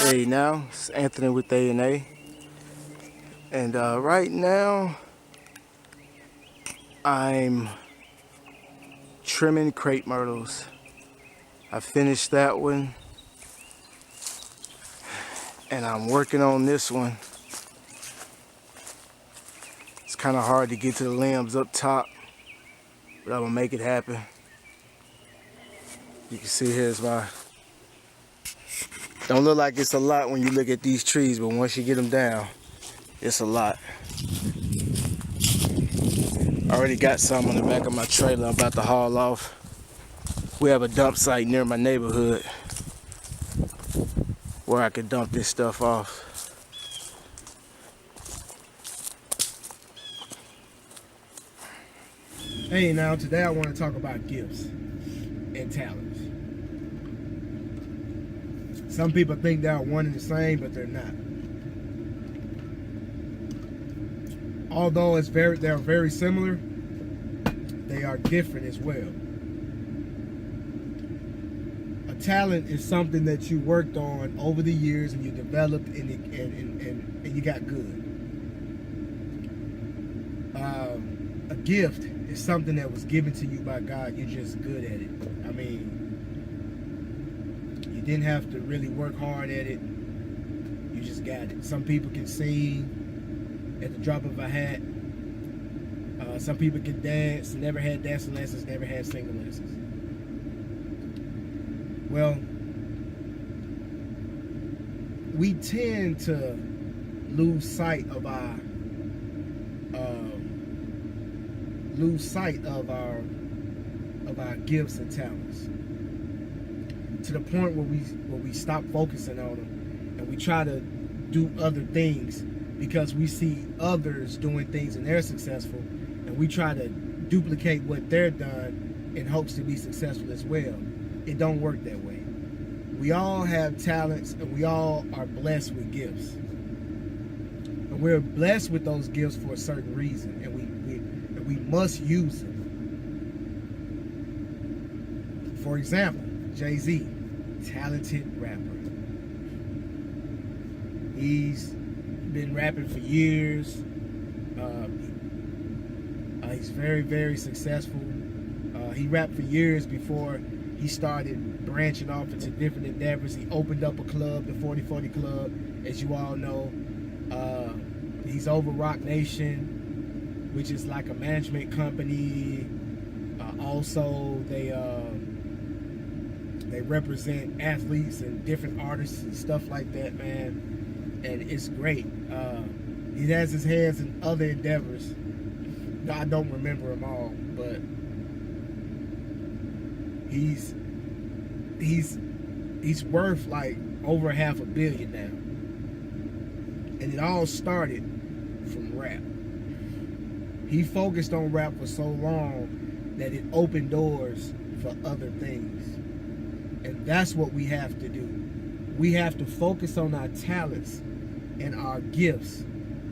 Hey now, it's Anthony with A&A. And right now, I'm trimming crepe myrtles. I finished that one, and I'm working on this one. It's kind of hard to get to the limbs up top, but I'm gonna make it happen. You can see here's my... Don't look like it's a lot when you look at these trees, but once you get them down, it's a lot. I already got some on the back of my trailer I'm about to haul off. We have a dump site near my neighborhood where I could dump this stuff off. Hey, now today I want to talk about gifts and talents. Some people think they're one and the same, but they're not. Although they're very similar, they are different as well. A talent is something that you worked on over the years and you developed and you got good. A gift is something that was given to you by God. You're just good at it. I mean, you didn't have to really work hard at it. You just got it. Some people can sing at the drop of a hat. Some people can dance, never had dancing lessons, never had singing lessons. Well, we tend to lose sight of our gifts and talents to the point where we stop focusing on them and we try to do other things because we see others doing things and they're successful, and we try to duplicate what they're done in hopes to be successful as well. It don't work that way. We all have talents and we all are blessed with gifts. And we're blessed with those gifts for a certain reason, and we must use them. For example, Jay-Z, talented rapper. He's been rapping for years. He's very, very successful. He rapped for years before he started branching off into different endeavors. He opened up a club, the 4040 Club, as you all know. He's over Rock Nation, which is like a management company. Also, they represent athletes and different artists and stuff like that, man. And it's great. He has his hands in other endeavors. I don't remember them all, but he's worth like over $500 million now. And it all started from rap. He focused on rap for so long that it opened doors for other things. And that's what we have to do. We have to focus on our talents and our gifts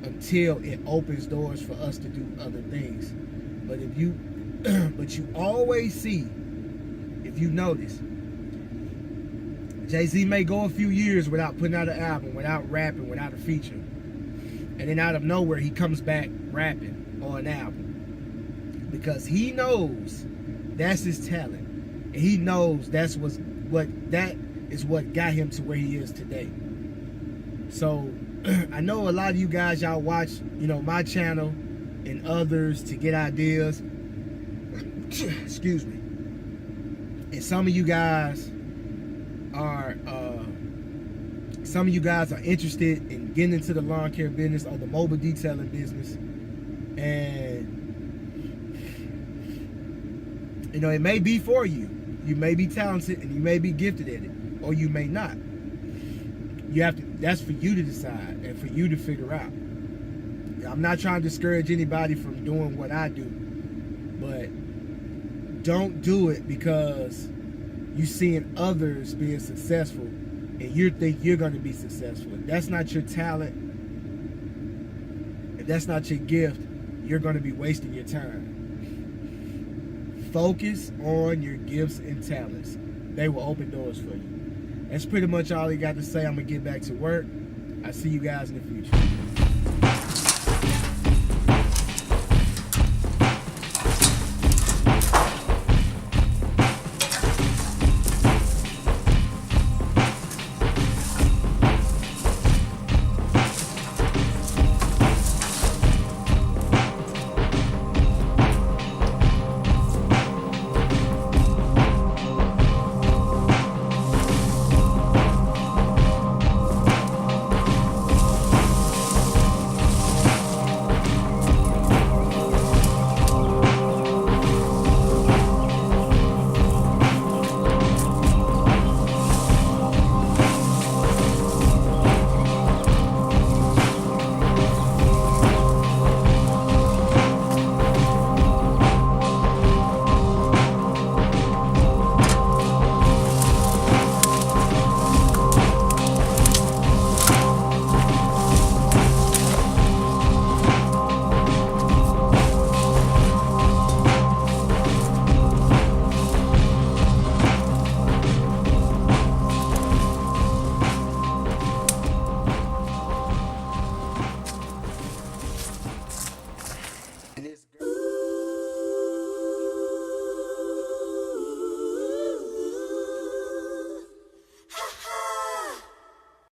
until it opens doors for us to do other things. But if you but you always see, if you notice, Jay-Z may go a few years without putting out an album, without rapping, without a feature. And then out of nowhere, he comes back rapping on an album. Because he knows that's his talent. And he knows that is what got him to where he is today. So, I know a lot of you guys, y'all watch, my channel and others to get ideas. Excuse me. And some of you guys are interested in getting into the lawn care business or the mobile detailing business, and it may be for you. You may be talented and you may be gifted at it, or you may not. That's for you to decide and for you to figure out. I'm not trying to discourage anybody from doing what I do, but don't do it because you're seeing others being successful and you think you're going to be successful. If that's not your talent, if that's not your gift, you're going to be wasting your time. Focus on your gifts and talents. They will open doors for you. That's pretty much all he got to say. I'm gonna get back to work. I see you guys in the future.